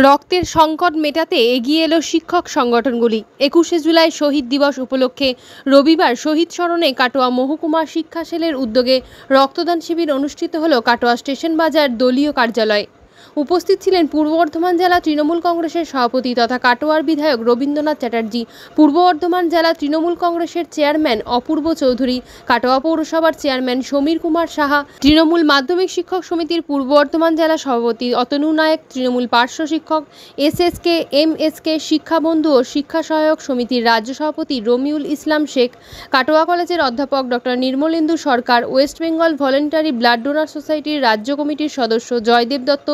রক্তের সংকট মেটাতে এগিয়ে এলো শিক্ষক সংগঠনগুলি। 21শে জুলাই শহীদ দিবস উপলক্ষে রবিবার শহীদ স্মরণে কাটোয়া মহকুমা শিক্ষা সেলের উদ্যোগে রক্তদান শিবির অনুষ্ঠিত হলো কাটোয়া স্টেশন বাজার দলীয় কার্যালয়ে। উপস্থিত ছিলেন পূর্ব বর্ধমান জেলা তৃণমূল কংগ্রেসের সভাপতি তথা কাটোয়ার বিধায়ক রবীন্দ্রনাথ চ্যাটার্জি, পূর্ব বর্ধমান জেলা তৃণমূল কংগ্রেসের চেয়ারম্যান অপূর্ব চৌধুরী, কাটোয়া পৌরসভার চেয়ারম্যান সমীর কুমার সাহা, তৃণমূল মাধ্যমিক শিক্ষক সমিতির পূর্ব বর্ধমান জেলা সভাপতি অতনু নায়ক, তৃণমূল পার্শ্ব শিক্ষক এসএসকে এমএসকে শিক্ষাবন্ধু ও শিক্ষা সহায়ক সমিতির রাজ্য সভাপতি রমিউল ইসলাম শেখ, কাটোয়া কলেজের অধ্যাপক doctor Nirmalendu Sarkar, West Bengal voluntary blood donor সোসাইটির রাজ্য কমিটির সদস্য জয়দেব দত্ত,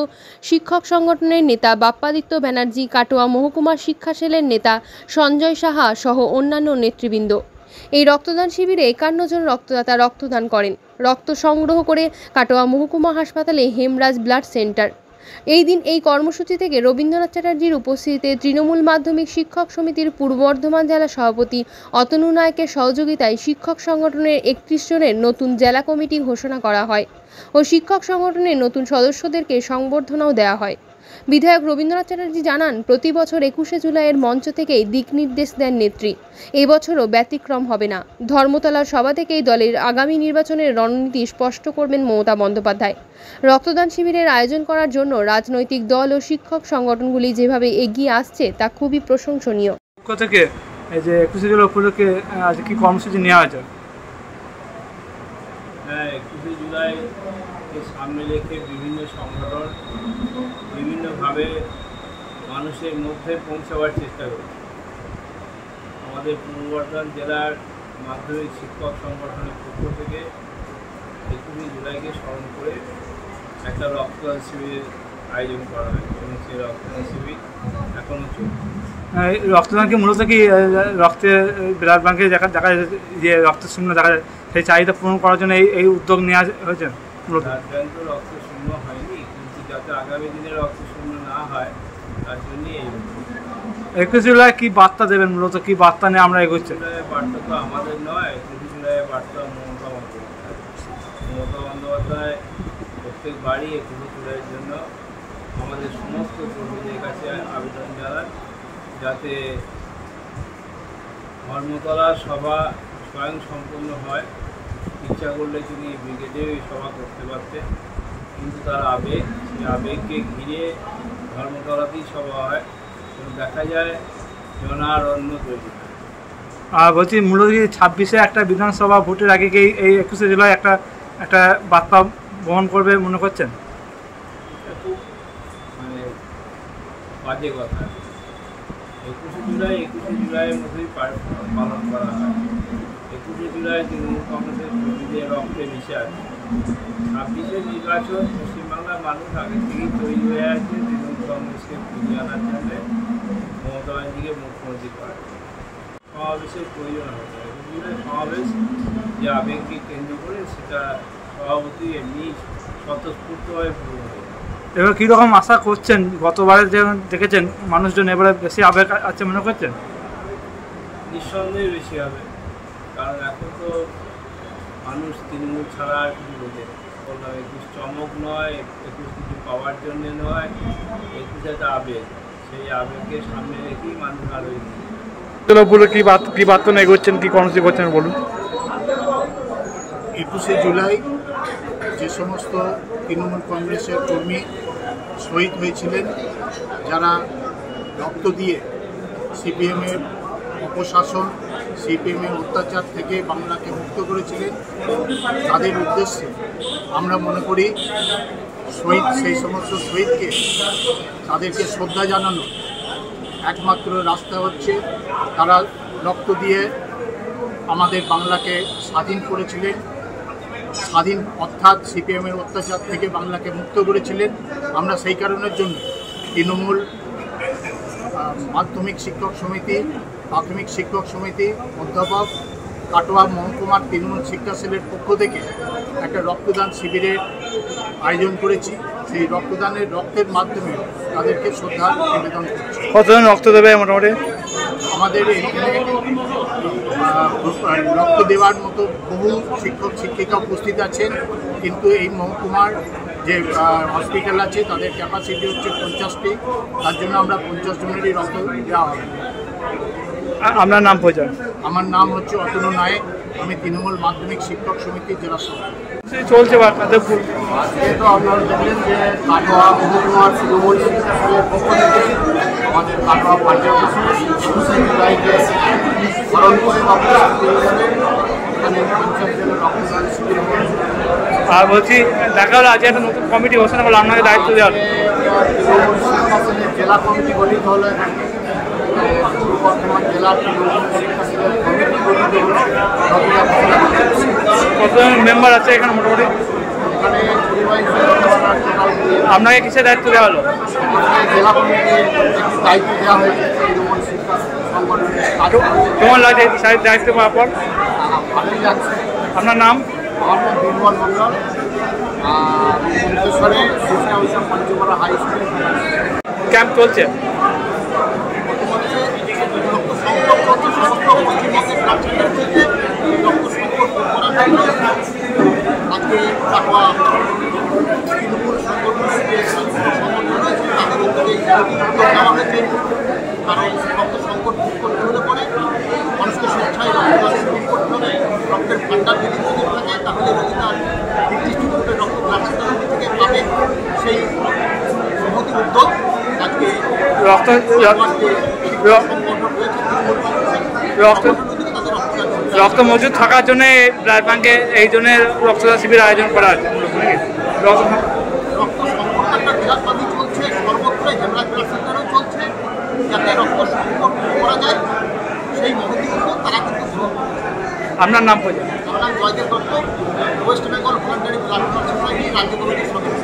শিক্ষক সংগঠনের নেতা বাপ্পাদিত্য ব্যানার্জি, কাটোয়া মহকুমা শিক্ষা সেলের নেতা সঞ্জয় সাহা সহ অন্যান্য নেতৃবৃন্দ। এই রক্তদান শিবিরে 51 জন রক্তদাতা রক্তদান করেন। রক্ত সংগ্রহ করে কাটোয়া মহকুমা হাসপাতালে হেমরাজ ব্লাড সেন্টার। এই দিন এই কর্মসূচি থেকে রবীন্দ্রনাথ চ্যাটার্জির উপস্থিতিতে তৃণমূল মাধ্যমিক শিক্ষক সমিতির পূর্ব বর্ধমান জেলা সভাপতি অতনু নায়কের সহযোগিতায় শিক্ষক সংগঠনের 31 জনের নতুন জেলা কমিটি ঘোষণা করা হয় ও শিক্ষক সংগঠনের নতুন সদস্যদেরকে সংবর্ধনাও দেওয়া হয়। বিধায়ক রবীন্দ্রনাথ চ্যাটার্জি জানান, প্রতি বছর 21শে জুলাইয়ের মঞ্চ থেকেই দিক নির্দেশ দেন নেত্রী। এবছরও ব্যতিক্রম হবে না। ধর্মতলার সভা থেকেই দলের আগামী নির্বাচনের রণনীতি স্পষ্ট করবেন মমতা বন্দ্যোপাধ্যায়। রক্তদান শিবিরের আয়োজন করার জন্য রাজনৈতিক দল ও শিক্ষক সংগঠনগুলি যেভাবে এগিয়ে আসছে তা খুবই প্রশংসনীয়। থেকে এই যে 21শে জুলাই উপলক্ষে আজ কি কর্মসূচি নেওয়া হয়েছে? হ্যাঁ, 21শে জুলাই সামনে রেখে বিভিন্ন সংগঠন বিভিন্নভাবে মানুষের মধ্যে পৌঁছাবার চেষ্টা করছে। আমাদের পূর্ব বর্ধমান জেলার মাধ্যমিক শিক্ষক সংগঠনের পক্ষ থেকে 21শে জুলাইকে স্মরণ করে একটা রক্তদান শিবিরের আয়োজন করা হয় এবং সেই রক্তদান শিবির এখনও চলছে। রক্তদান কি মূলত কি রক্তের ব্লাড ব্যাঙ্কে দেখা যায় যে রক্ত শূন্য দেখা যায়, সেই চাহিদা পূরণ করার জন্য এই উদ্যোগ নেওয়া হয়েছে? ব্লাড ব্যাঙ্ক তো রক্ত শূন্য হয়নি, কিন্তু যাতে আগামী দিনে রক্ত শূন্য না হয় তার জন্যই এই 21শে জুলাই কি বার্তা দেবেন? মূলত কি বার্তা নিয়ে আমরা এগোচ্ছি? বার্তা তো আমাদের নয়, 21শে জুলাইয়ের বার্তা মমতা বন্দ্যোপাধ্যায় প্রত্যেক বাড়ি 21শে জুলাইয়ের জন্য আমাদের সমস্ত কর্মীদের কাছে আবেদন জানান যাতে ধর্মতলার সভা স্বয়ং সম্পূর্ণ হয়। ইচ্ছা করলে তিনি ব্রিগেডে সভা করতে পারতেন, কিন্তু তার আবেগ, সেই আবেগকে ঘিরে ধর্মতলাতেই সভা হয় এবং দেখা যায় জনারণ্য তৈরি হয়। আর বলছি, মূলত 26শে একটা বিধানসভা ভোটের আগে কি এই 21শে জুলাই একটা বার্তা বহন করবে মনে করছেন? খুব বাজে কথা। 21শে জুলাইয়ের মধ্যেই পালন করা হয়। 21শে জুলাই তৃণমূল কংগ্রেসের কর্মীদের রক্তে মিশে আছে। 26শে নির্বাচন পশ্চিমবাংলার মানুষ আগে থেকেই তৈরি হয়ে আছে তৃণমূল কংগ্রেসকে ফিরিয়ে আনার জন্য, মমতা ব্যানার্জিকে মুখ্যমন্ত্রী করার জন্য। সমাবেশের প্রয়োজন হবে। 21শে জুলাই সমাবেশ যে আবেগকে কেন্দ্র করে সেটা সভাপতি এমনি স্বতঃস্ফূর্তভাবে পূরণ হয়ে যায়। এবার কীরকম আশা করছেন? গতবারে যেমন দেখেছেন মানুষজন, এবারে বেশি আবেগ আছে মনে করছেন? নিঃসন্দেহে বেশি হবে, কারণ এখন তো মানুষ তৃণমূল ছাড়া আর কিছু বোঝে। বললাম 21 চমক নয়, 21 কিছু পাওয়ার জন্যে নয়, 21 একটা আবেগ। সেই আবেগকে সামনে রেখেই মানুষ আরও বলে কি বার্তা নিয়ে এগোচ্ছেন, কী কর্মসূচি করছেন বলুন। 21শে জুলাই যে সমস্ত তৃণমূল কংগ্রেসের কর্মী শহীদ হয়েছিলেন, যারা রক্ত দিয়ে সিপিএমের অপশাসন, সিপিএমের অত্যাচার থেকে বাংলাকে মুক্ত করেছিলেন, তাদের উদ্দেশ্যে আমরা মনে করি সেই সমস্ত শহীদকে তাদেরকে শ্রদ্ধা জানানো একমাত্র রাস্তা হচ্ছে তারা রক্ত দিয়ে আমাদের বাংলাকে স্বাধীন করেছিলেন। স্বাধীন অর্থাৎ সিপিএমের অত্যাচার থেকে বাংলাকে মুক্ত করেছিলেন। আমরা সেই কারণের জন্য তৃণমূল মাধ্যমিক শিক্ষক সমিতি, প্রাথমিক শিক্ষক সমিতি, অধ্যাপক, কাটোয়া মহকুমার তৃণমূল শিক্ষা সেলের পক্ষ থেকে একটা রক্তদান শিবিরের আয়োজন করেছি। সেই রক্তের মাধ্যমে তাদেরকে শ্রদ্ধা নিবেদন করছি। কতজন রক্ত দেবে মোটামুটি? আমাদের এখানে রক্ত দেওয়ার মতো বহু শিক্ষক শিক্ষিকা উপস্থিত আছেন, কিন্তু এই মহকুমার যে হসপিটাল আছে তাদের ক্যাপাসিটি হচ্ছে 50টি, তার জন্য আমরা 50 জনেরই রক্ত দেওয়া হবে। আপনার নাম পরিচয়? আমার নাম হচ্ছে অতনু নায়েক, আমি তৃণমূল মাধ্যমিক শিক্ষক সমিতির জেলা সভাপতি। চলছে আজকে তো আপনারা দেখলেন যে কাটোয়া মহকুমার তৃণমূল শিক্ষা সংঘের পক্ষ থেকে আমাদের কাটোয়া পার্টি অফিসে 21শে জুলাইকে স্মরণ করে এখানে 50 জনের রক্তদান শিবির হয়েছে। আর বলছি দেখা হলো আজ একটা নতুন কমিটি ঘোষণা করলো, আপনাকে দায়িত্ব দেওয়া হলো। তৃণমূল শিক্ষা সংঘের জেলা কমিটি গঠিত হলো, এখানে পূর্ব বর্ধমান জেলার তৃণমূল শিক্ষা সংঘের কমিটি গঠিত হলো। কতজন মেম্বার আছে এখানে মোটামুটি? এখানে 20 আপনাকে কিসের দায়িত্ব দেওয়া হলো? জেলা কমিটির একটি দায়িত্ব দেওয়া হয়েছে তৃণমূল শিক্ষা সংগঠনের কাজ। কেমন লাগছে এই দায়িত্ব পাওয়ার পর? ভালোই লাগছে। আপনার নাম? আমার নাম বিমল মন্ডল, মন্তেশ্বরে শিক্ষা অফিসার পঞ্চগড়া হাই স্কুলে ক্যাম্প চলছে। আজকে কাটোয়া তৃণমূল সংগঠন যে সংগঠন রয়েছে তাদের উদ্যোগে নেওয়া হয়েছে, কারণ রক্ত সংকট দূর করতে হলে পরে মানুষকে স্বেচ্ছায় রক্তদান শিবির করতে হবে। রক্তের ভাণ্ডার যদি থাকে তাহলে যদি তার নির্দিষ্ট গ্রুপের রক্ত ব্লাড সেন্টার থেকে পাবে, সেই মহতি উদ্যোগ আজকে রক্ত রক্ত মজুদ থাকার জন্য ব্লাড ব্যাংকে এই জন্য রক্তদান শিবির আয়োজন করা আছে। রক্ত সংকট একটা বিরাটভাবে চলছে, সর্বত্রই হেমরাজ ব্লাড সেন্টারও চলছে, যাতে রক্ত সংকট করা যায় সেই মহতি উদ্যোগ তারা কিন্তু গ্রহণ করছে। আপনার নাম পরিচয়? আমার নাম Joydev Dutta, West Bengal voluntary blood donor society রাজ্য কমিটির সদস্য।